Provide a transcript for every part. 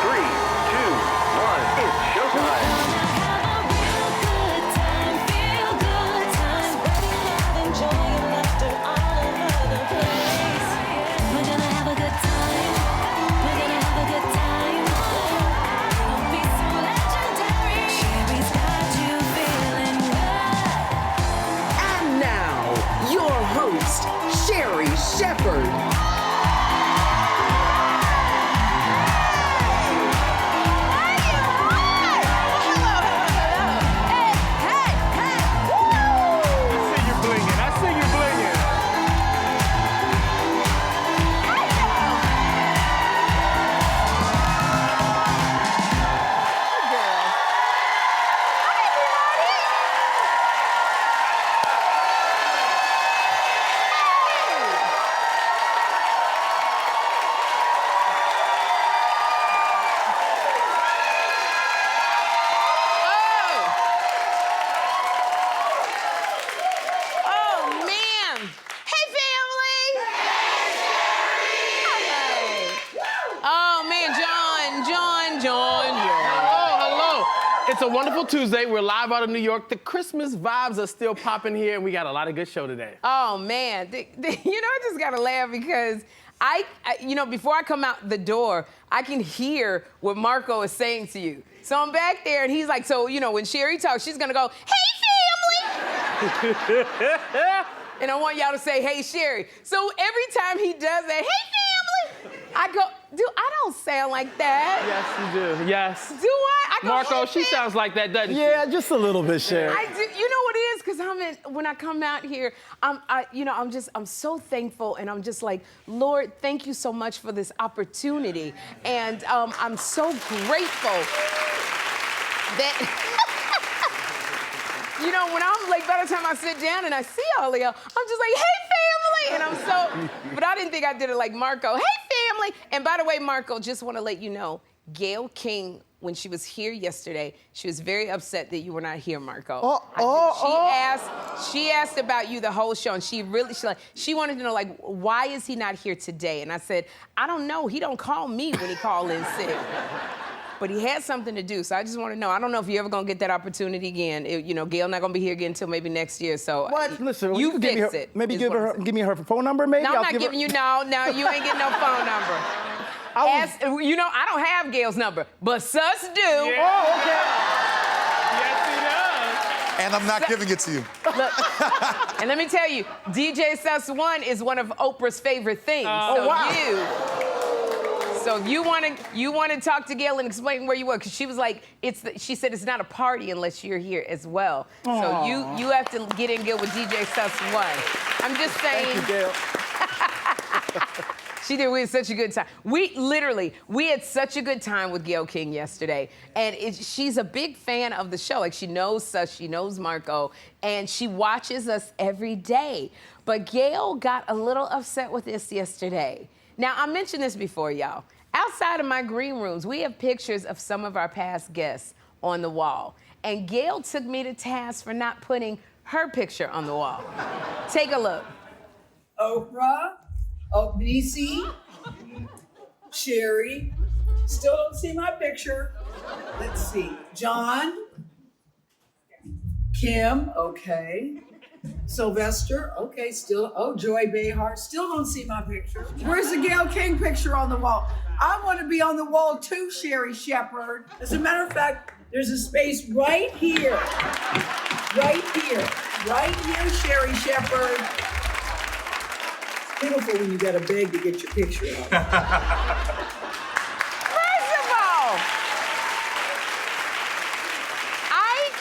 3, 2, 1, it's showtime. Host, Sherri Shepherd. It's a wonderful Tuesday. We're live out of New York. The Christmas vibes are still popping here, and we got a lot of good show today. Oh, man. I just got to laugh because before I come out the door, I can hear what Marco is saying to you. So I'm back there, and he's like, when Sherri talks, she's going to go, hey, family! And I want y'all to say, hey, Sherri. So every time he does that, hey, family, I go, dude, I don't sound like that. Yes, you do. Yes. Do I go, Marco, hey, she sounds like that, doesn't she? Yeah, just a little bit, Sherri. I do. You know what it is? Because when I come out here, I'm so thankful, and I'm just like, Lord, thank you so much for this opportunity, and I'm so grateful that. When I'm like, by the time I sit down and I see all of y'all, I'm just like, hey, family! And I'm so, but I didn't think I did it like Marco. Hey, family! And by the way, Marco, just want to let you know, Gayle King, when she was here yesterday, she was very upset that you were not here, Marco. She asked about you the whole show, and she wanted to know, like, why is he not here today? And I said, I don't know. He don't call me when he call in sick. But he had something to do, so I just want to know. I don't know if you're ever going to get that opportunity again. Gayle not going to be here again until maybe next year, so... What? Listen, you fix it. Maybe give me her phone number, maybe? No, I'm not giving you, no, you ain't getting no phone number. I don't have Gayle's number, but Sus do. Yeah. Oh, okay. Yes, he does. And I'm not giving it to you. Look, and let me tell you, DJ Sus 1 is one of Oprah's favorite things. So if you want to talk to Gayle and explain where you were, because she was like, she said it's not a party unless you're here as well. Aww. So you have to get in good with DJ Sus 1. I'm just saying. Thank you, Gayle. She did. We had such a good time. We had such a good time with Gayle King yesterday. And she's a big fan of the show. Like, she knows Sus, she knows Marco, and she watches us every day. But Gayle got a little upset with us yesterday. Now, I mentioned this before, y'all. Outside of my green rooms, we have pictures of some of our past guests on the wall. And Gayle took me to task for not putting her picture on the wall. Take a look. Oprah, Niecy, Sherri. Still don't see my picture. Let's see. John, Kim, okay. Sylvester, okay, still. Oh, Joy Behar, still don't see my picture. Where's the Gayle King picture on the wall? I want to be on the wall too, Sherri Shepherd. As a matter of fact, there's a space right here. Right here. Right here, Sherri Shepherd. It's beautiful when you got to beg to get your picture out.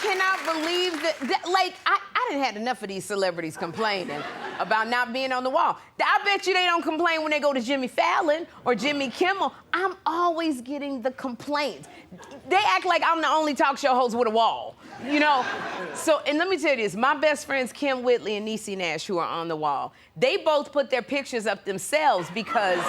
Cannot believe that I didn't have enough of these celebrities complaining about not being on the wall. I bet you they don't complain when they go to Jimmy Fallon or Jimmy Kimmel. I'm always getting the complaints. They act like I'm the only talk show host with a wall, So, and let me tell you this, my best friends Kim Whitley and Niecy Nash, who are on the wall, they both put their pictures up themselves because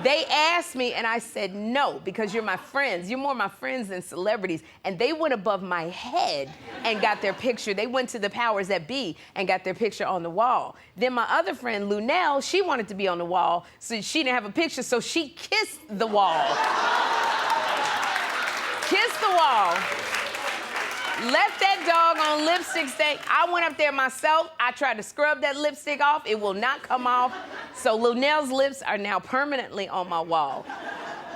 They asked me, and I said no, because you're my friends. You're more my friends than celebrities. And they went above my head and got their picture. They went to the powers that be and got their picture on the wall. Then my other friend, Lunel, she wanted to be on the wall, so she didn't have a picture, so she kissed the wall. Kissed the wall. Left that doggone lipstick stain. I went up there myself. I tried to scrub that lipstick off. It will not come off. So Lunel's lips are now permanently on my wall.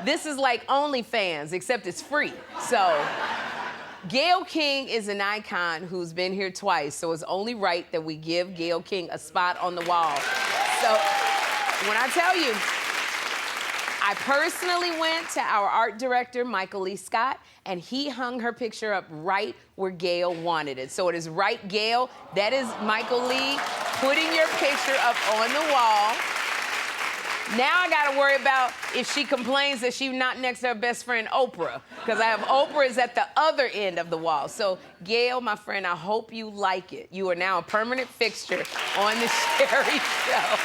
This is like OnlyFans, except it's free. So Gayle King is an icon who's been here twice, so it's only right that we give Gayle King a spot on the wall. So when I tell you, I personally went to our art director, Michael Lee Scott, and he hung her picture up right where Gayle wanted it. So it is right, Gayle. That is Michael Lee putting your picture up on the wall. Now I gotta worry about if she complains that she's not next to her best friend, Oprah, because I have Oprah is at the other end of the wall. So Gayle, my friend, I hope you like it. You are now a permanent fixture on the Sherri Show.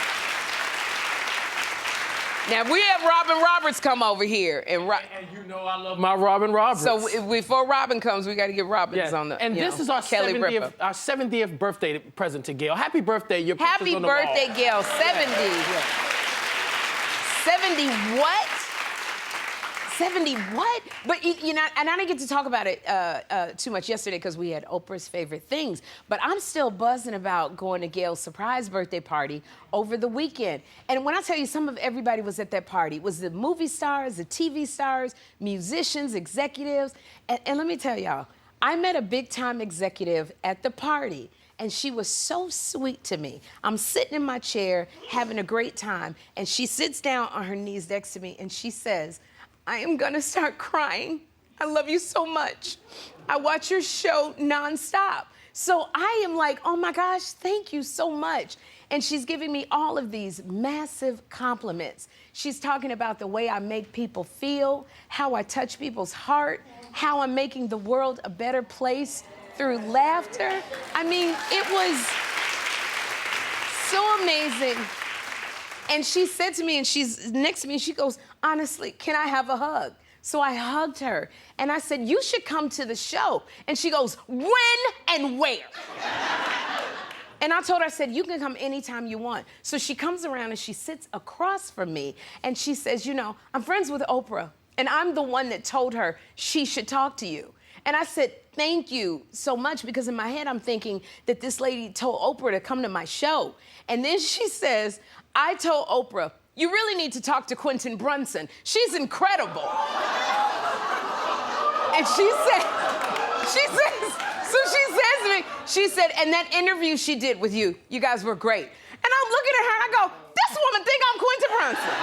Now, if we have Robin Roberts come over here, and you know I love my Robin Roberts. So before Robin comes, we got to get Roberts on the. And this is our 70th birthday present to Gayle. Happy birthday! Your happy on the birthday, wall. Gayle. 70. Yeah. 70 what? 70 what? But, you know, and I didn't get to talk about it too much yesterday because we had Oprah's favorite things. But I'm still buzzing about going to Gayle's surprise birthday party over the weekend. And when I tell you some of everybody was at that party, it was the movie stars, the TV stars, musicians, executives. And let me tell y'all, I met a big-time executive at the party. And she was so sweet to me. I'm sitting in my chair having a great time. And she sits down on her knees next to me and she says, I am gonna start crying. I love you so much. I watch your show nonstop. So I am like, oh my gosh, thank you so much. And she's giving me all of these massive compliments. She's talking about the way I make people feel, how I touch people's heart, how I'm making the world a better place through laughter. I mean, it was so amazing. And she said to me, and she's next to me, and she goes, honestly, can I have a hug? So I hugged her, and I said, you should come to the show. And she goes, when and where? And I told her, I said, you can come anytime you want. So she comes around, and she sits across from me, and she says, you know, I'm friends with Oprah, and I'm the one that told her she should talk to you. And I said, thank you so much, because in my head, I'm thinking that this lady told Oprah to come to my show. And then she says, I told Oprah, you really need to talk to Quentin Brunson. She's incredible. And she says to me, she said, and that interview she did with you, you guys were great. And I'm looking at her and I go, this woman think I'm Quentin Brunson.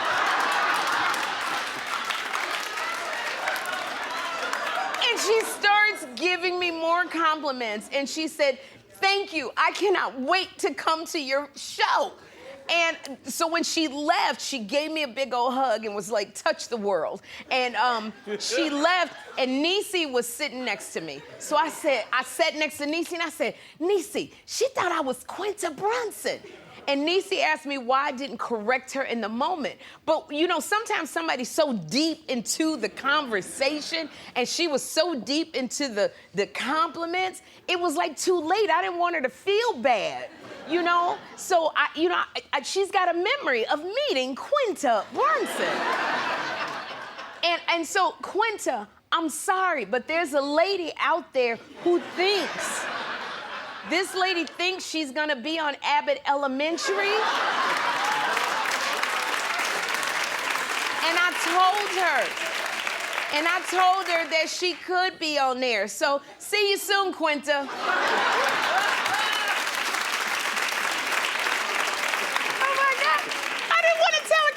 And she starts giving me more compliments. And she said, thank you. I cannot wait to come to your show. And so when she left, she gave me a big old hug and was like, touch the world. And she left, and Niecy was sitting next to me. So I sat next to Niecy, and I said, Niecy, she thought I was Quentin Brunson. And Niecy asked me why I didn't correct her in the moment. But, you know, sometimes somebody's so deep into the conversation, and she was so deep into the compliments, it was like too late. I didn't want her to feel bad. You know, so she's got a memory of meeting Quinta Brunson. And so, Quinta, I'm sorry, but there's a lady out there who thinks, this lady thinks she's gonna be on Abbott Elementary. And I told her that she could be on there. So, see you soon, Quinta.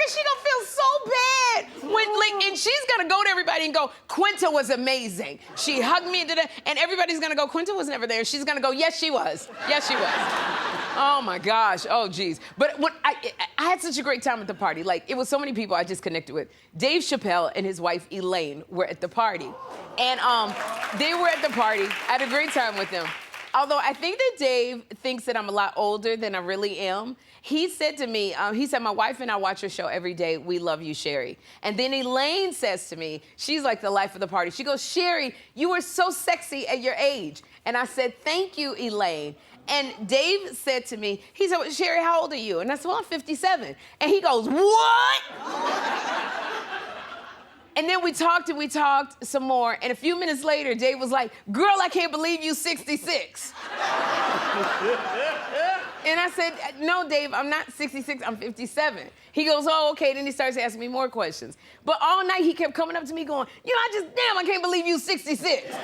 She gonna feel so bad and she's gonna go to everybody and go, Quinta was amazing. She hugged me and everybody's gonna go, Quinta was never there. She's gonna go, yes, she was. Yes, she was. Oh my gosh. Oh geez. But I had such a great time at the party. Like, it was so many people I just connected with. Dave Chappelle and his wife Elaine were at the party, and they were at the party. I had a great time with them. Although I think that Dave thinks that I'm a lot older than I really am. He said to me, he said, my wife and I watch your show every day. We love you, Sherri. And then Elaine says to me, she's like the life of the party. She goes, Sherri, you were so sexy at your age. And I said, thank you, Elaine. And Dave said to me, he said, well, Sherri, how old are you? And I said, well, I'm 57. And he goes, what? And then we talked some more, and a few minutes later, Dave was like, girl, I can't believe you 66. And I said, no, Dave, I'm not 66, I'm 57. He goes, oh, okay, then he starts asking me more questions. But all night he kept coming up to me going, I can't believe you 66.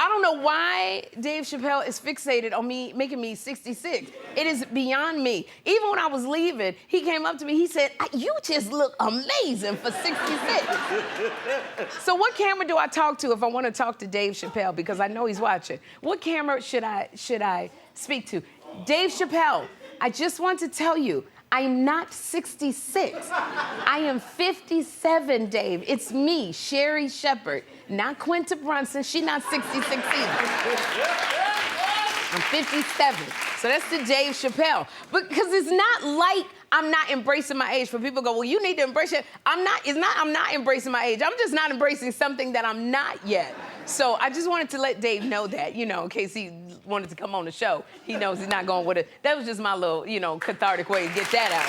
I don't know why Dave Chappelle is fixated on me making me 66. It is beyond me. Even when I was leaving, he came up to me, he said, you just look amazing for 66. So what camera do I talk to if I want to talk to Dave Chappelle? Because I know he's watching. What camera should I speak to? Dave Chappelle, I just want to tell you, I'm not 66. I am 57, Dave. It's me, Sherri Shepherd, not Quinta Brunson. She's not 66 either. I'm 57. So that's the Dave Chappelle. Because it's not like I'm not embracing my age. For people go, well, you need to embrace it. I'm not embracing my age. I'm just not embracing something that I'm not yet. So I just wanted to let Dave know that, in case he wanted to come on the show. He knows he's not going with it. That was just my little, cathartic way to get that out.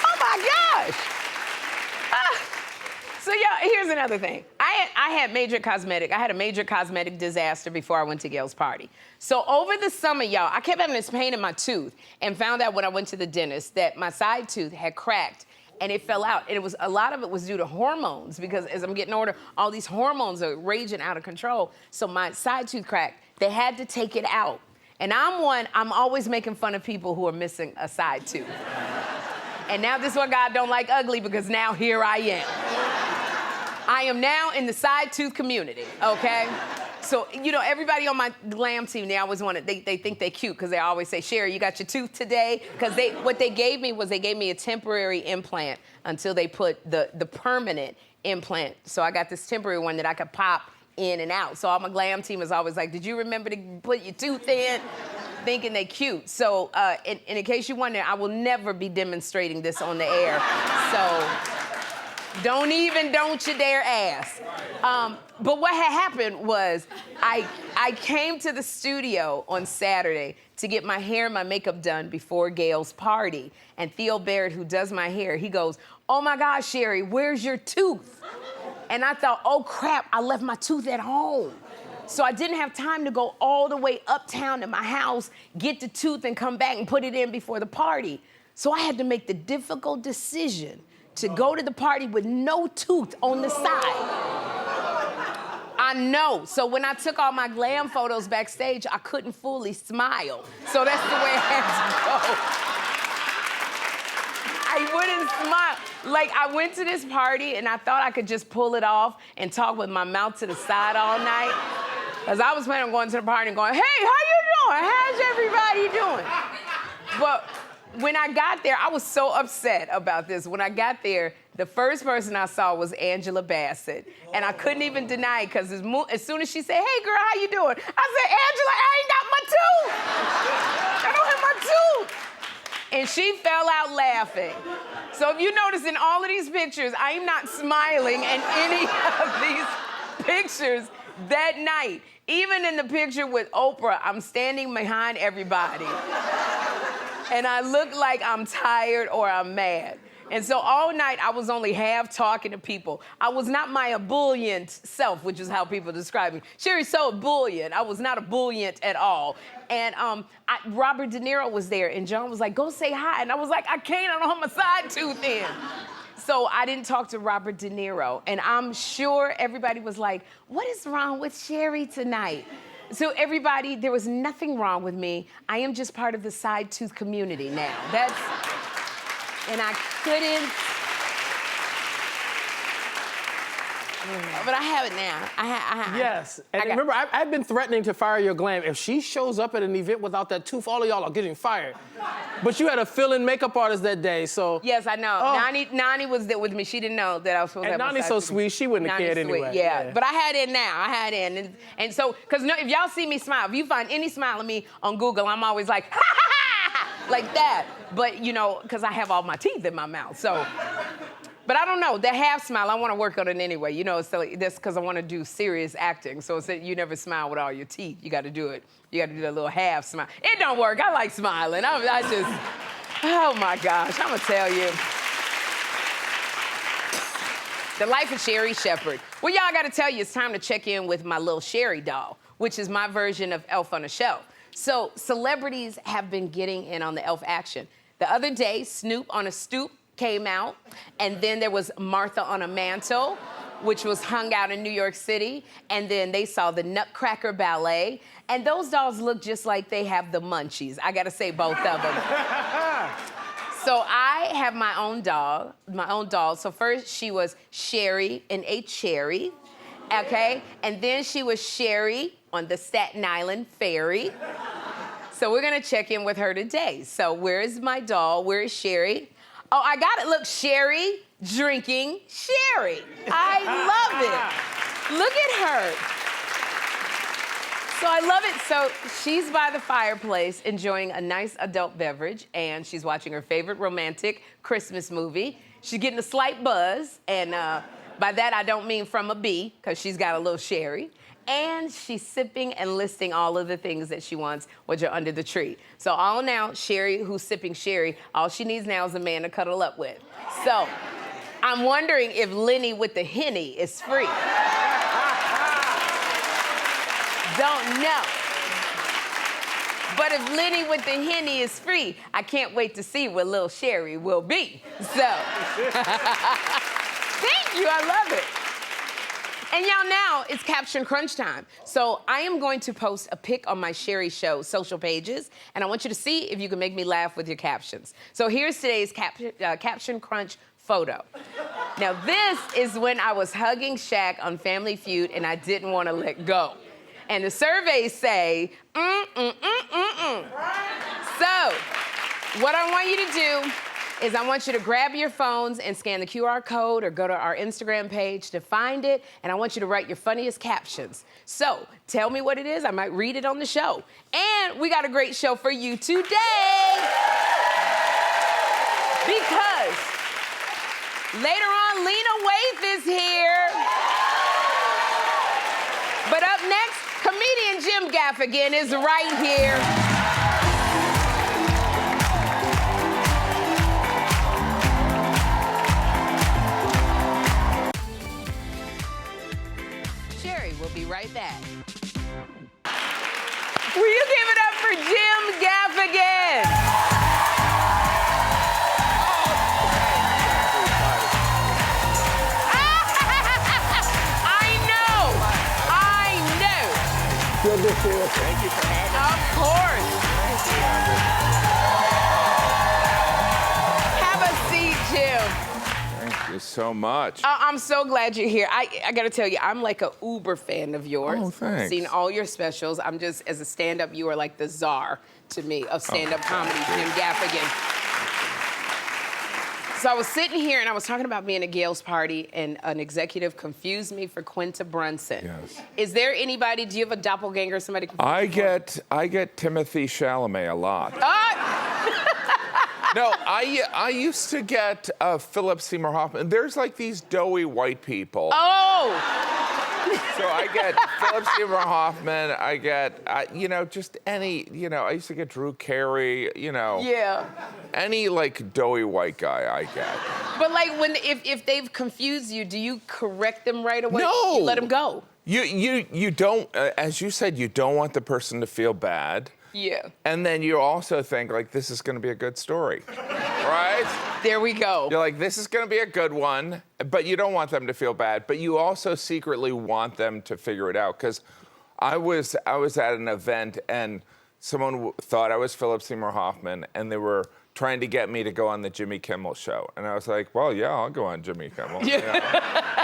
Oh my gosh. So yeah, here's another thing. I had a major cosmetic disaster before I went to Gail's party. So over the summer, y'all, I kept having this pain in my tooth and found out when I went to the dentist that my side tooth had cracked and it fell out. And a lot of it was due to hormones, because as I'm getting older, all these hormones are raging out of control. So my side tooth cracked. They had to take it out. And I'm always making fun of people who are missing a side tooth. And now this is why God don't like ugly, because now here I am. I am now in the side tooth community, okay? So, everybody on my glam team, they always they think they're cute, because they always say, Sherri, you got your tooth today? Because what they gave me was they gave me a temporary implant until they put the permanent implant. So I got this temporary one that I could pop in and out. So all my glam team is always like, did you remember to put your tooth in? Thinking they cute. So in case you wonder, I will never be demonstrating this on the air. So don't you dare ask. But what had happened was I came to the studio on Saturday to get my hair and my makeup done before Gail's party. And Theo Barrett, who does my hair, he goes, oh my gosh, Sherri, where's your tooth? And I thought, oh crap, I left my tooth at home. So I didn't have time to go all the way uptown to my house, get the tooth and come back and put it in before the party. So I had to make the difficult decision to go to the party with no tooth on the side. I know. So when I took all my glam photos backstage, I couldn't fully smile. So that's the way I had to go. I wouldn't smile. Like, I went to this party and I thought I could just pull it off and talk with my mouth to the side all night. Because I was planning on going to the party and going, hey, how you doing? How's everybody doing? But when I got there, I was so upset about this. When I got there, the first person I saw was Angela Bassett. And I couldn't even deny it, because as soon as she said, hey, girl, how you doing? I said, Angela, I ain't got my tooth. I don't have my tooth. And she fell out laughing. So if you notice in all of these pictures, I am not smiling in any of these pictures that night. Even in the picture with Oprah, I'm standing behind everybody. And I look like I'm tired or I'm mad. And so all night, I was only half talking to people. I was not my ebullient self, which is how people describe me. Sherri's so ebullient. I was not ebullient at all. And Robert De Niro was there, and John was like, go say hi. And I was like, I can't, I don't have my side tooth in. So I didn't talk to Robert De Niro. And I'm sure everybody was like, what is wrong with Sherri tonight? So everybody, there was nothing wrong with me. I am just part of the side tooth community now. And I couldn't. But I have it now. Yes. And I got- remember, I've been threatening to fire your glam. If she shows up at an event without that tooth, all of y'all are getting fired. But you had a fill-in makeup artist that day, so. Yes, I know. Oh. Nani was there with me. She didn't know that I was supposed to have And my Nani's side so tooth. sweet, she wouldn't have Nani's cared sweet, anyway. yeah. But I had it now. I had it. And so, because if y'all see me smile, if you find any smile of me on Google, I'm always like, ha, ha, ha, ha, like that. But, you know, because I have all my teeth in my mouth, so. But I don't know, that half smile, I want to work on it anyway. You know, so that's because I want to do serious acting. So it's that you never smile with all your teeth. You got to do it. You got to do that little half smile. It don't work. I like smiling. I just, oh my gosh, I'm going to tell you. The life of Sherri Shepherd. Well, y'all got to tell you, it's time to check in with my little Sherri doll, which is my version of Elf on a Shelf. So celebrities have been getting in on the elf action. The other day, Snoop on a Stoop came out, and then there was Martha on a Mantle, which was hung out in New York City, and then they saw the Nutcracker Ballet, and those dolls look just like they have the munchies. I gotta say both of them. So I have my own doll. So first she was Sherri in a cherry, okay? And then she was Sherri on the Staten Island Ferry. So we're gonna check in with her today. So where is my doll? Where is Sherri? Oh, I got it. Look, Sherri drinking sherry. I love it. Look at her. So I love it. So she's by the fireplace enjoying a nice adult beverage, and she's watching her favorite romantic Christmas movie. She's getting a slight buzz, and by that I don't mean from a bee, because she's got a little sherry. And she's sipping and listing all of the things that she wants which are under the tree. So all now, Sherri, who's sipping sherry, all she needs now is a man to cuddle up with. So I'm wondering if Lenny with the Henny is free. Don't know. But if Lenny with the Henny is free, I can't wait to see what little Sherri will be. So, thank you, I love it. And y'all, now it's Caption Crunch time. So I am going to post a pic on my Sherri Show social pages, and I want you to see if you can make me laugh with your captions. So here's today's Caption Crunch photo. Now this is when I was hugging Shaq on Family Feud and I didn't want to let go. And the surveys say, So what I want you to do is I want you to grab your phones and scan the QR code or go to our Instagram page to find it, and I want you to write your funniest captions. So tell me what it is. I might read it on the show. And we got a great show for you today. Because later on, Lena Waithe is here. But up next, comedian Jim Gaffigan is right here. We'll be right back. Will you give it up for Jim Gaffigan? I know. Good to see you. Thank you for having me. Of course. Have a seat, Jim. Thank you so much. I'm so glad you're here. I got to tell you, I'm like a uber fan of yours. Oh, thanks. Seen all your specials. I'm just, as a stand-up, you are like the czar to me of stand-up comedy, Jim Gaffigan. So I was sitting here and I was talking about being at Gail's party and an executive confused me for Quinta Brunson. Yes. Is there anybody, do you have a doppelganger, somebody confused I you for? get Timothy Chalamet a lot. No, I used to get Philip Seymour Hoffman. There's like these doughy white people. Oh! So I get Philip Seymour Hoffman. I get, just any, I used to get Drew Carey, Yeah. any like doughy white guy I get. But like if they've confused you, do you correct them right away? No. You let them go? You don't, as you said, you don't want the person to feel bad. Yeah. And then you also think, like, this is going to be a good story, right? There we go. You're like, this is going to be a good one, but you don't want them to feel bad. But you also secretly want them to figure it out. Because I was at an event, and someone thought I was Philip Seymour Hoffman, and they were trying to get me to go on the Jimmy Kimmel show. And I was like, well, yeah, I'll go on Jimmy Kimmel. Yeah.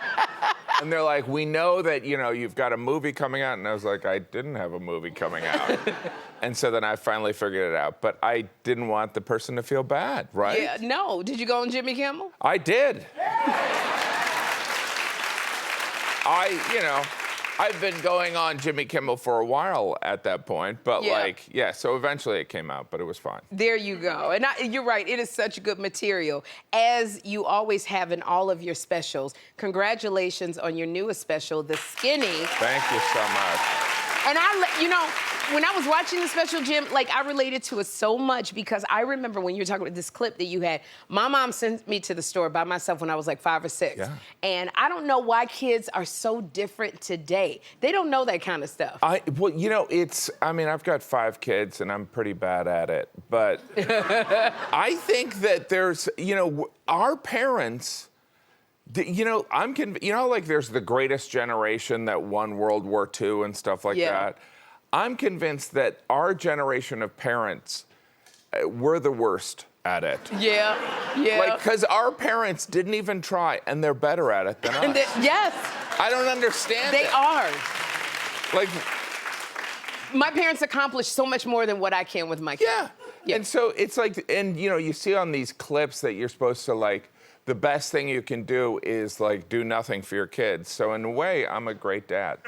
And they're like, we know that, you've got a movie coming out. And I was like, I didn't have a movie coming out. And so then I finally figured it out. But I didn't want the person to feel bad, right? Yeah, no. Did you go on Jimmy Kimmel? I did. I've been going on Jimmy Kimmel for a while at that point, but so eventually it came out, but it was fine. There you go. And you're right, it is such good material, as you always have in all of your specials. Congratulations on your newest special, The Skinny. Thank you so much. And when I was watching the special, Jim, I related to it so much because I remember when you were talking about this clip that you had, my mom sent me to the store by myself when I was like 5 or 6. Yeah. And I don't know why kids are so different today. They don't know that kind of stuff. I've got 5 kids and I'm pretty bad at it, but I think that there's, our parents, there's the greatest generation that won World War II and stuff like that. I'm convinced that our generation of parents, we're the worst at it. Yeah. Because our parents didn't even try, and they're better at it than us. Yes. I don't understand They it. are. My parents accomplish so much more than what I can with my kids. Yeah. And so it's you see on these clips that you're supposed to the best thing you can do is do nothing for your kids. So in a way, I'm a great dad.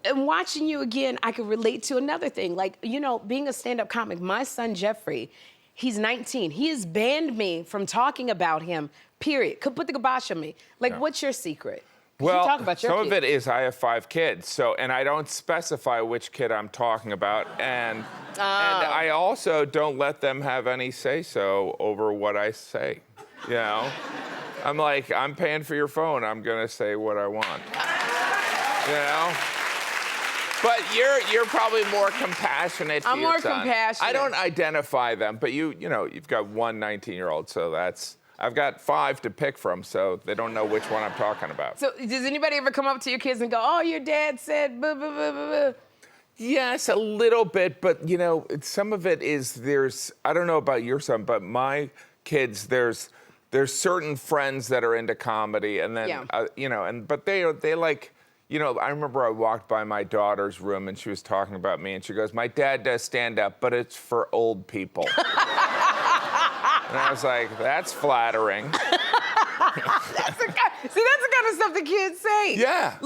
And watching you again, I could relate to another thing. Being a stand-up comic, my son Jeffrey, he's 19. He has banned me from talking about him, period. Could put the kibosh on me. What's your secret? Well, you talk about your some kids. of it is I have 5 kids, and I don't specify which kid I'm talking about, and I also don't let them have any say-so over what I say, I'm like, I'm paying for your phone, I'm gonna say what I want, But you're probably more compassionate to I'm your more son. compassionate. I don't identify them, but you've got one 19-year-old, so I've got 5 to pick from, so they don't know which one I'm talking about. So does anybody ever come up to your kids and go, oh, your dad said blah, blah, blah, blah, blah? Yes, a little bit, but some of it is I don't know about your son, but my kids, there's certain friends that are into comedy, and then but they I remember I walked by my daughter's room and she was talking about me, and she goes, my dad does stand up, but it's for old people. And I was like, that's flattering. That's the kind of stuff the kids say. Yeah.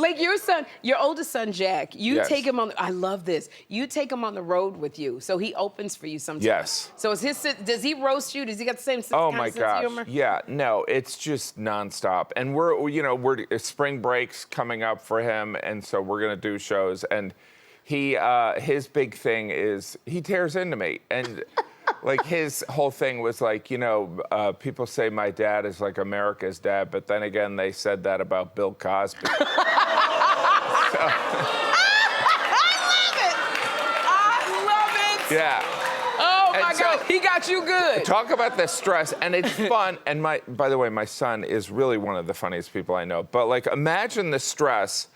Your oldest son, Jack, Yes. take him I love this. You take him on the road with you, so he opens for you sometimes. Yes. So does he roast you? Does he got the same Oh kind my of sense of humor? gosh. Yeah, no, it's just nonstop. And we're spring break's coming up for him, and so we're gonna do shows. And his big thing is he tears into me. And his whole thing was people say my dad is like America's dad, but then again, they said that about Bill Cosby. I love it. Yeah. Oh my God, he got you good. Talk about the stress, and it's fun. And by the way, my son is really one of the funniest people I know. But imagine the stress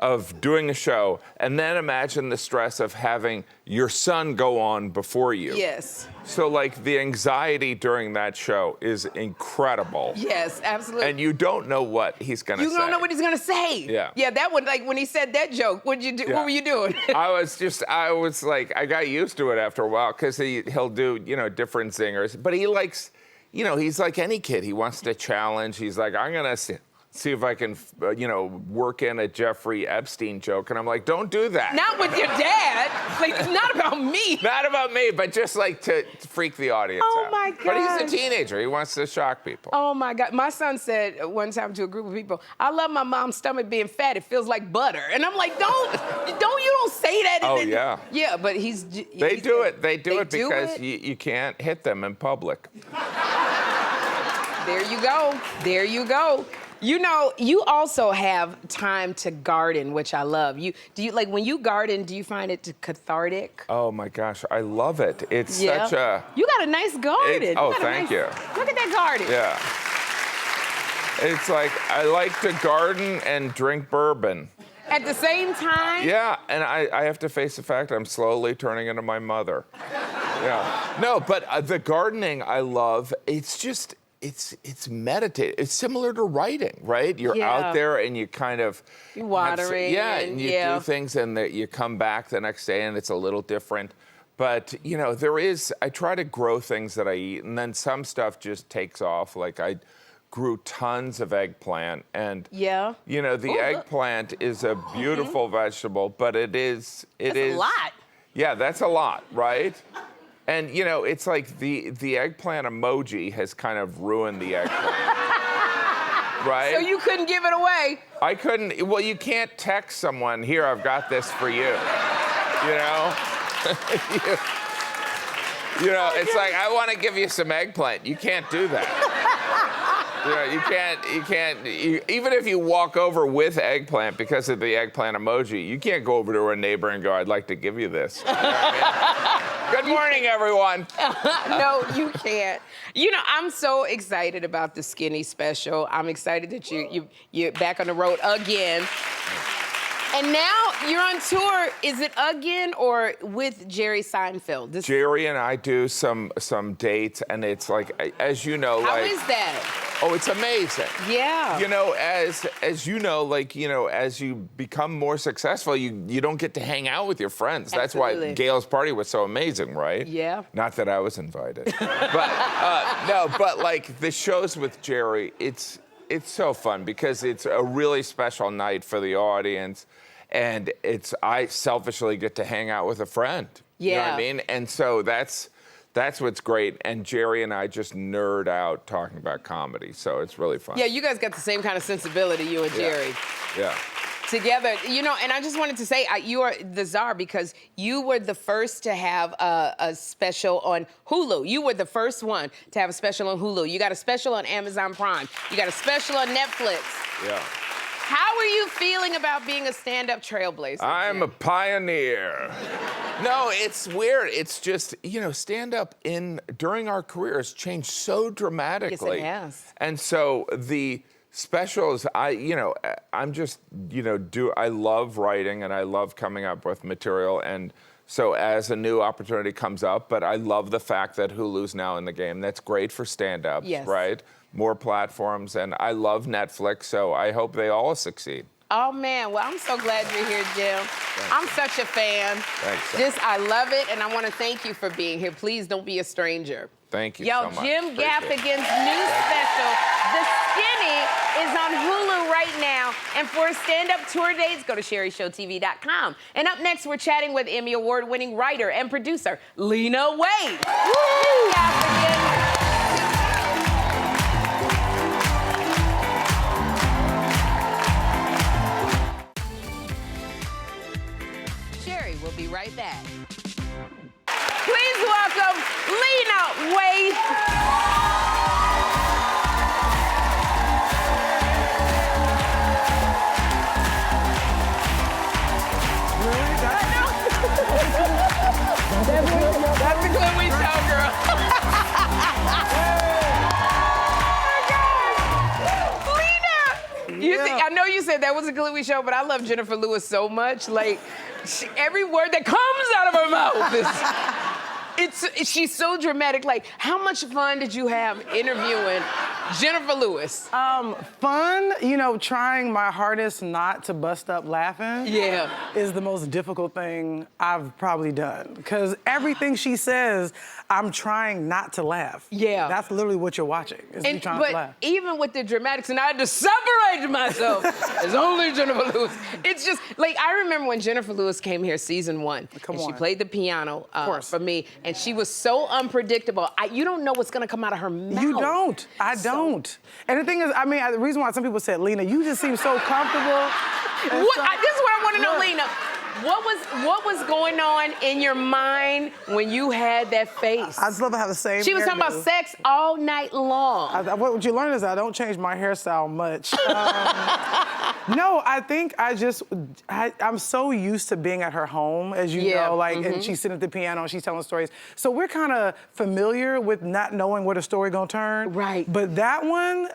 of doing a show, and then imagine the stress of having your son go on before you. Yes. So the anxiety during that show is incredible. Yes, absolutely. And you don't know what he's gonna say. You don't know what he's gonna say. Yeah. Yeah, that one, when he said that joke, what'd you do? Yeah. What were you doing? I got used to it after a while, because he'll do, different zingers. But he likes, he's like any kid. He wants to challenge. He's like, I'm gonna see if I can, work in a Jeffrey Epstein joke. And I'm like, don't do that. Not with your dad. Not about me. Not about me, but just to freak the audience out. Oh my God. But he's a teenager. He wants to shock people. Oh my God. My son said one time to a group of people, I love my mom's stomach being fat. It feels like butter. And I'm like, don't say that. Oh, yeah. Yeah, but They do it because you can't hit them in public. There you go. There you go. You also have time to garden, which I love. When you garden, do you find it cathartic? Oh my gosh, I love it. It's Yeah. such a... You got a nice garden. Thank you. Look at that garden. Yeah. It's I like to garden and drink bourbon. At the same time? Yeah, and I have to face the fact I'm slowly turning into my mother. Yeah. No, but the gardening I love. It's just, it's meditative. It's similar to writing, right? You're out there and you kind of You watering. and you do things and you come back the next day and it's a little different. But, you know, I try to grow things that I eat, and then some stuff just takes off. Like I grew tons of eggplant, and you know, the eggplant is a beautiful vegetable, but that's a lot. Yeah, that's a lot, right? And you know, it's like the eggplant emoji has kind of ruined the eggplant. Right? So you couldn't give it away? I couldn't. Well, you can't text someone, here, I've got this for you. You know? You know, it's like, I want to give you some eggplant. You can't do that. You know, you can't, even if you walk over with eggplant because of the eggplant emoji, you can't go over to a neighbor and go, I'd like to give you this. You know what I mean? Good morning, everyone. No, you can't. You know, I'm so excited about the Skinny special. I'm excited that you're back on the road again. And now you're on tour. Is it again or with Jerry Seinfeld? Jerry and I do some dates, and it's like, as you know, How is that? Oh, it's amazing. Yeah. You know, as you know, like, you know, as you become more successful, you don't get to hang out with your friends. That's why Gail's party was so amazing, right? Yeah. Not that I was invited. But no, but like the shows with Jerry, it's so fun because it's a really special night for the audience. And I selfishly get to hang out with a friend. Yeah. You know what I mean? And so that's what's great. And Jerry and I just nerd out talking about comedy. So it's really fun. Yeah, you guys got the same kind of sensibility, you and Jerry. Yeah. Together, you know, and I just wanted to say, you are the czar because you were the first to have a special on Hulu. You were the first one to have a special on Hulu. You got a special on Amazon Prime. You got a special on Netflix. Yeah. How are you feeling about being a stand-up trailblazer? I'm a pioneer. No, it's weird. It's just, you know, stand-up during our careers changed so dramatically. Yes, it has. And so the specials, I'm just, you know, I love writing and I love coming up with material. And so as a new opportunity comes up, but I love the fact that Hulu's now in the game. That's great for stand-ups, right? More platforms, and I love Netflix, so I hope they all succeed. Oh, man. Well, I'm so glad you're here, Jim. Thanks. I'm such a fan. Thanks. I love it, and I want to thank you for being here. Please don't be a stranger. Thank you so much. Jim Gaffigan's new special, The Skinny, is on Hulu right now. And for stand-up tour dates, go to SherriShowTV.com. And up next, we're chatting with Emmy Award-winning writer and producer, Lena Waithe. Woo! Gaffigan. We'll be right back. Please welcome Lena Waithe. That's the clip we tell, girl. Lena! I know you said that was a clip we show, but I love Jennifer Lewis so much. Like, every word that comes out of her mouth is, she's so dramatic. Like, how much fun did you have interviewing Jennifer Lewis? Fun, you know, trying my hardest not to bust up laughing is the most difficult thing I've probably done. Because everything she says, I'm trying not to laugh. Yeah. That's literally what you're watching, is me trying to laugh. Even with the dramatics, and I had to separate myself as only Jennifer Lewis. It's just, like, I remember when Jennifer Lewis came here season 1. She played the piano for me, and she was so unpredictable. You don't know what's gonna come out of her mouth. You don't. I don't. And the thing is, I mean, the reason why some people said, Lena, you just seem so comfortable. This is what I want to know, Lena. What was going on in your mind when you had that face? I just love to have the same She was talking about sex all night long. What you learn is I don't change my hairstyle much. No, I think I'm so used to being at her home, as you know, like, and she's sitting at the piano and she's telling stories. So we're kind of familiar with not knowing where the story gonna turn. Right. But that one,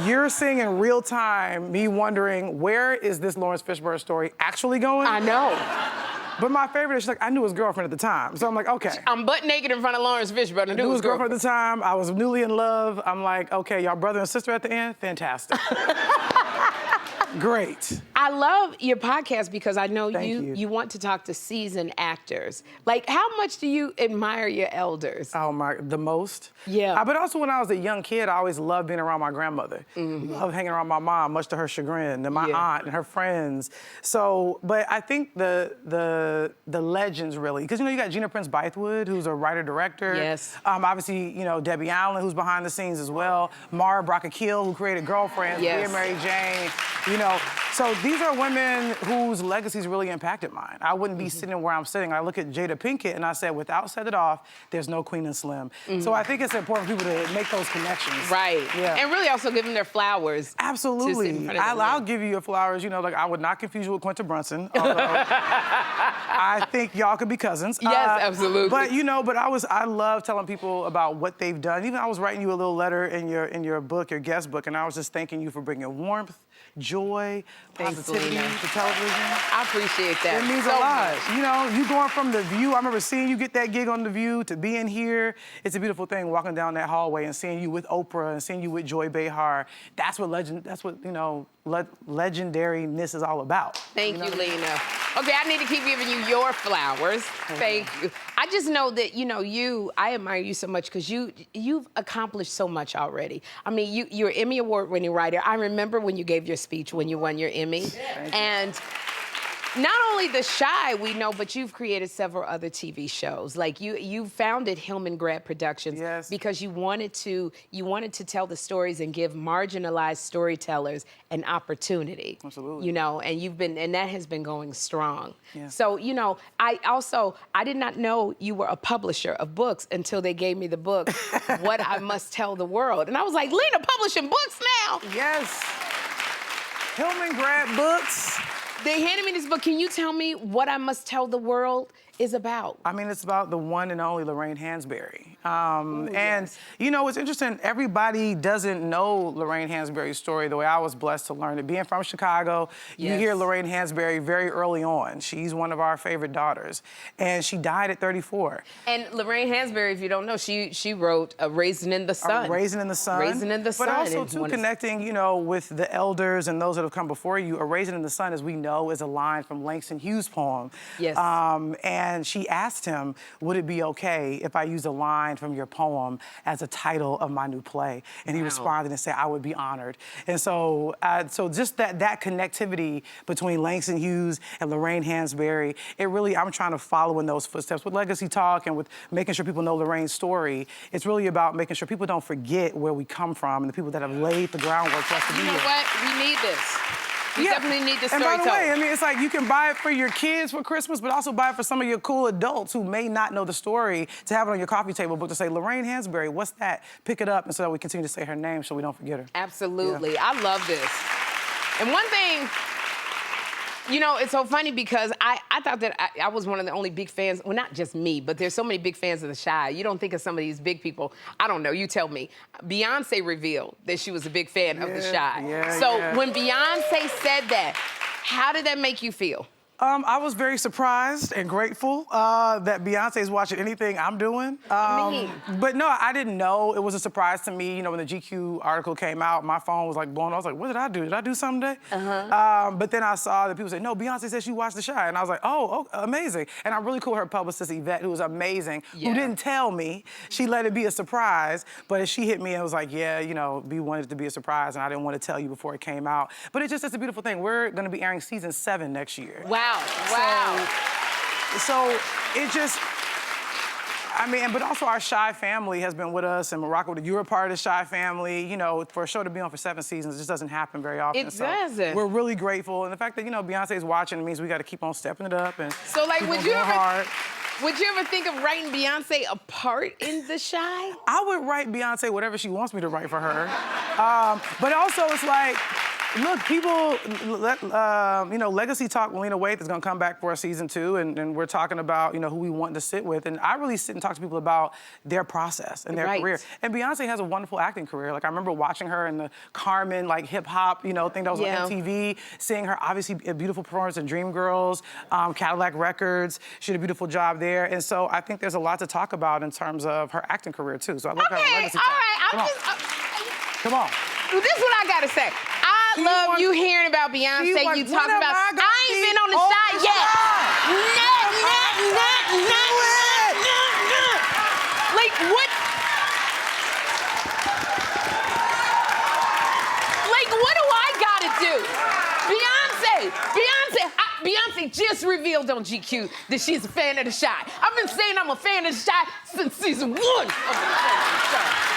you're seeing in real time, me wondering, where is this Lawrence Fishburne story actually going? I know. But my favorite is she's like, I knew his girlfriend at the time. So I'm like, okay. I'm butt naked in front of Lawrence Fishburne. I Knew his girlfriend at the time. I was newly in love. I'm like, okay, y'all brother and sister at the end? Fantastic. Great. I love your podcast because I know Thank you. want to talk to seasoned actors. Like, how much do you admire your elders? Oh my, the most. Yeah. But also when I was a young kid, I always loved being around my grandmother. Loved hanging around my mom, much to her chagrin, and my aunt and her friends. So, but I think the legends really, because you got Gina Prince Bythewood, who's a writer-director. Yes. Obviously, Debbie Allen, who's behind the scenes as well. Mara Brock-Akil, who created Girlfriends, Yes. Dear Mary Jane. So these are women whose legacies really impacted mine. I wouldn't be sitting where I'm sitting. I look at Jada Pinkett and I said, without Set It Off, there's no Queen and Slim. So I think it's important for people to make those connections. Right. Yeah. And really also give them their flowers. Absolutely. I'll give you your flowers. Like I would not confuse you with Quinta Brunson, although I think y'all could be cousins. Yes, absolutely. But I love telling people about what they've done. Even I was writing you a little letter in your book, your guest book, and I was just thanking you for bringing warmth, joy, positivity to television. I appreciate that. It means so a lot. much. You going from The View, I remember seeing you get that gig on The View to being here. It's a beautiful thing walking down that hallway and seeing you with Oprah and seeing you with Joy Behar. That's what legendariness is all about. Thank you, Lena. Okay, I need to keep giving you your flowers. Thank you. I just know that, I admire you so much because you've accomplished so much already. I mean, you're an Emmy Award-winning writer. I remember when you gave your speech when you won your Emmy. And not only The Chi we know, but you've created several other TV shows. Like you founded Hillman Grad Productions because you wanted to tell the stories and give marginalized storytellers an opportunity. Absolutely. And that has been going strong. Yeah. So, I did not know you were a publisher of books until they gave me the book, What I Must Tell the World. And I was like, Lena publishing books now? Yes. Hillman Grad Books. They handed me this book. Can you tell me what I must tell the world is about? I mean, it's about the one and only Lorraine Hansberry. What's interesting, everybody doesn't know Lorraine Hansberry's story the way I was blessed to learn it. Being from Chicago, you hear Lorraine Hansberry very early on. She's one of our favorite daughters. And she died at 34. And Lorraine Hansberry, if you don't know, she wrote Raisin in the Sun. Raisin in the Sun. Raisin in the Sun. But also, too, connecting, with the elders and those that have come before you. A Raisin in the Sun, as we know, is a line from Langston Hughes' poem. Yes. And she asked him, would it be okay if I use a line from your poem as a title of my new play? And he responded and said, I would be honored. And so just that connectivity between Langston Hughes and Lorraine Hansberry, I'm trying to follow in those footsteps. With Legacy Talk and with making sure people know Lorraine's story, it's really about making sure people don't forget where we come from and the people that have laid the groundwork for us to be here. You know what? We need this. We definitely need the story And by the told. way, it's like you can buy it for your kids for Christmas, but also buy it for some of your cool adults who may not know the story, to have it on your coffee table book to say, Lorraine Hansberry, what's that? Pick it up, and so that we continue to say her name so we don't forget her. Absolutely. Yeah. I love this. And one thing, it's so funny because I thought that I was one of the only big fans. Well, not just me, but there's so many big fans of The Chi. You don't think of some of these big people. I don't know. You tell me. Beyonce revealed that she was a big fan of The Chi. So when Beyonce said that, how did that make you feel? I was very surprised and grateful that Beyonce's watching anything I'm doing. But no, I didn't know. It was a surprise to me. When the GQ article came out, my phone was like blowing. I was like, what did I do? Did I do something today? But then I saw that people say, no, Beyonce said she watched The Chi. And I was like, oh, amazing. And I'm really cool with her publicist, Yvette, who was amazing, who didn't tell me. She let it be a surprise. But she hit me and was like, we wanted it to be a surprise, and I didn't want to tell you before it came out. But it's a beautiful thing. We're going to be airing season 7 next year. Wow. So it just, but also our Chi family has been with us, and Morocco, you're a part of the Chi family. For a show to be on for 7 seasons, it just doesn't happen very often. It doesn't. We're really grateful, and the fact that, Beyonce's watching means we got to keep on stepping it up. And so, would you ever think of writing Beyonce a part in The Chi? I would write Beyonce whatever she wants me to write for her. But also, it's like, Look, people, Legacy Talk with Lena Waithe is going to come back for season 2, and we're talking about, who we want to sit with. And I really sit and talk to people about their process and their career. And Beyonce has a wonderful acting career. Like, I remember watching her in the Carmen, hip-hop, thing that was on MTV, seeing her, obviously, a beautiful performance in Dreamgirls, Cadillac Records. She did a beautiful job there. And so I think there's a lot to talk about in terms of her acting career, too. So I love her Legacy Talk. Come on. This is what I gotta say. I love you hearing about Beyonce. You talking about. I ain't been on the side yet. Like what? Like what do I gotta do? Beyonce just revealed on GQ that she's a fan of The Chi. I've been saying I'm a fan of The Chi since season 1 of The Chi.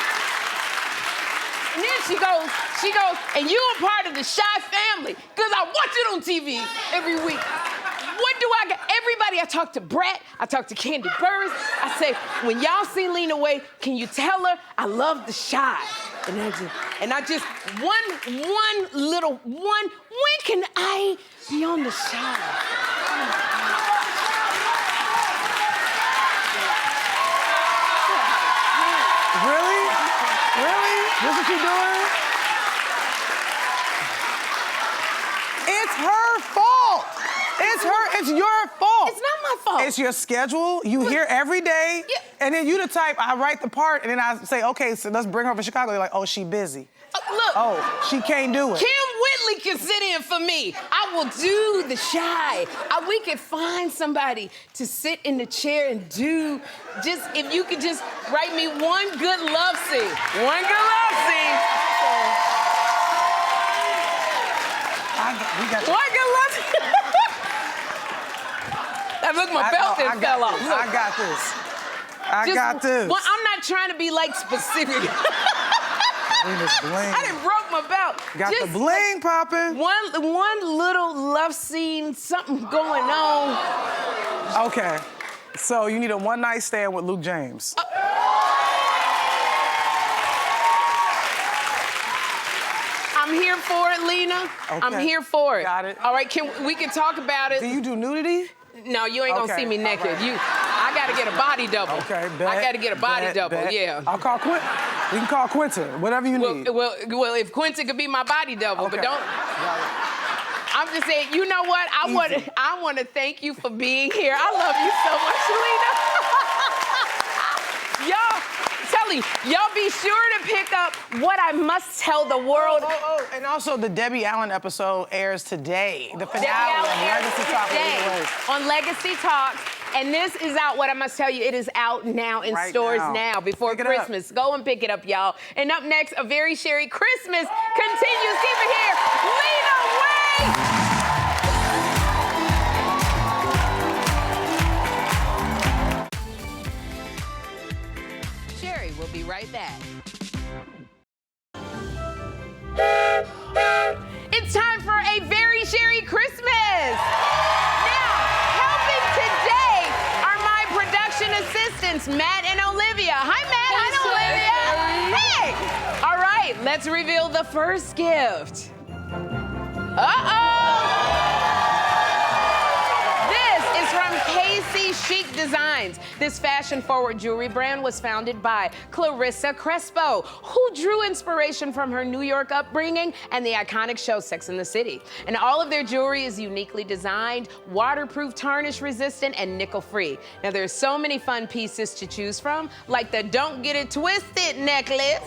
And then she goes, and you are part of the Chi family, because I watch it on TV every week. What do I got? Everybody, I talk to Brett, I talk to Candy Burris, I say, when y'all see Lena Waithe, can you tell her I love the Chi? And I just, when can I be on the Chi? Really? This what you doing? It's her fault. It's your fault. It's not my fault. It's your schedule. You hear every day. Yeah. And then you the type, I write the part, and then I say, okay, so let's bring her from Chicago. You're like, oh, she busy. Look. Oh, she can't do it. Kim Whitley can sit in for me. I will do the Chi. We could find somebody to sit in the chair and do, if you could just write me one good love scene. One good love scene. We got one good love scene. Look, my belt fell off. Look. I got this. I got this. Well, I'm not trying to be specific. I done broke my belt. Got the bling popping. One little love scene, something going on. Okay, so you need a one-night stand with Luke James. I'm here for it, Lena. Okay. I'm here for it. Got it. All right, we can talk about it. Do you do nudity? No, you ain't gonna see me naked. Right. I gotta get a body double. Okay, bet. I gotta get a body double, yeah. I'll call Quentin. We can call Quentin, whatever you need. Well, if Quentin could be my body double, okay. But don't. I'm just saying, you know what? I want to thank you for being here. I love you so much, Lena. Y'all be sure to pick up What I Must Tell the World. And also the Debbie Allen episode airs today. The finale Debbie of Legacy Talk on Legacy Talk. And this is out, What I Must Tell You, it is out now in stores now before Christmas. Go and pick it up, y'all. And up next, A Very Sherri Christmas continues. Keep it here. Lena Waithe! We'll be right back. It's time for A Very Sherri Christmas. Now, helping today are my production assistants, Matt and Olivia. Hi, Matt. Hi, Olivia. Hey. All right, let's reveal the first gift. Chic Designs. This fashion-forward jewelry brand was founded by Clarissa Crespo, who drew inspiration from her New York upbringing and the iconic show Sex and the City. And all of their jewelry is uniquely designed, waterproof, tarnish-resistant, and nickel-free. Now, there's so many fun pieces to choose from, like the Don't Get It Twisted necklace.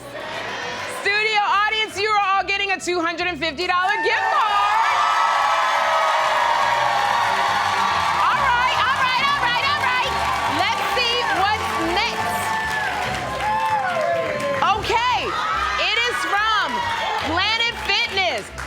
Studio audience, you are all getting a $250 gift card.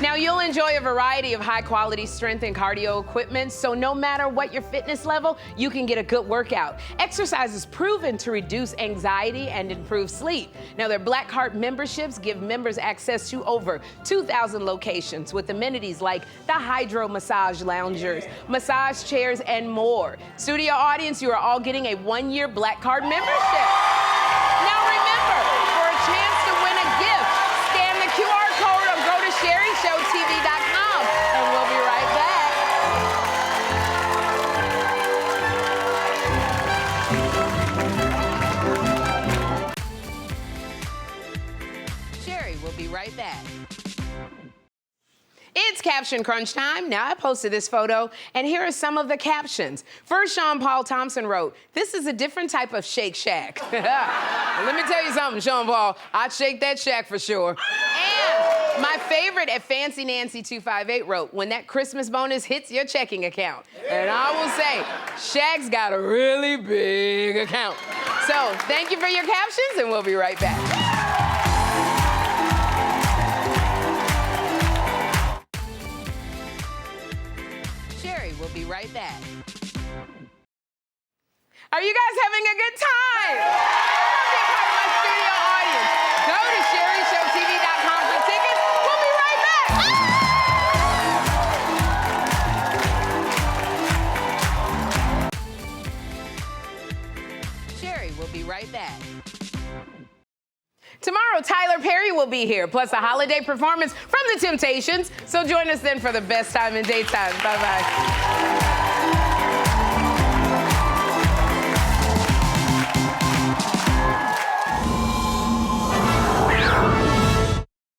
Now, you'll enjoy a variety of high-quality strength and cardio equipment, so no matter what your fitness level, you can get a good workout. Exercise is proven to reduce anxiety and improve sleep. Now, their Black Heart memberships give members access to over 2,000 locations with amenities like the Hydro Massage Loungers, massage chairs, and more. Studio audience, you are all getting a one-year Black Card membership. Now, remember, for a chance to win a gift, scan the QR code or go to SherriShowTV.com. right back. It's caption crunch time. Now, I posted this photo, and here are some of the captions. First, Sean Paul Thompson wrote, "This is a different type of Shake Shack." Let me tell you something, Sean Paul. I'd shake that shack for sure. And my favorite at Fancy Nancy 258 wrote, "When that Christmas bonus hits your checking account." And I will say, Shaq's got a really big account. So, thank you for your captions, and we'll be right back. We'll be right back. Are you guys having a good time? Be a part of my studio audience. Go to SherriShowTV.com for tickets. We'll be right back. Sherri will be right back. Tomorrow, Tyler Perry will be here, plus a holiday performance from The Temptations. So join us then for the best time in daytime. Bye-bye.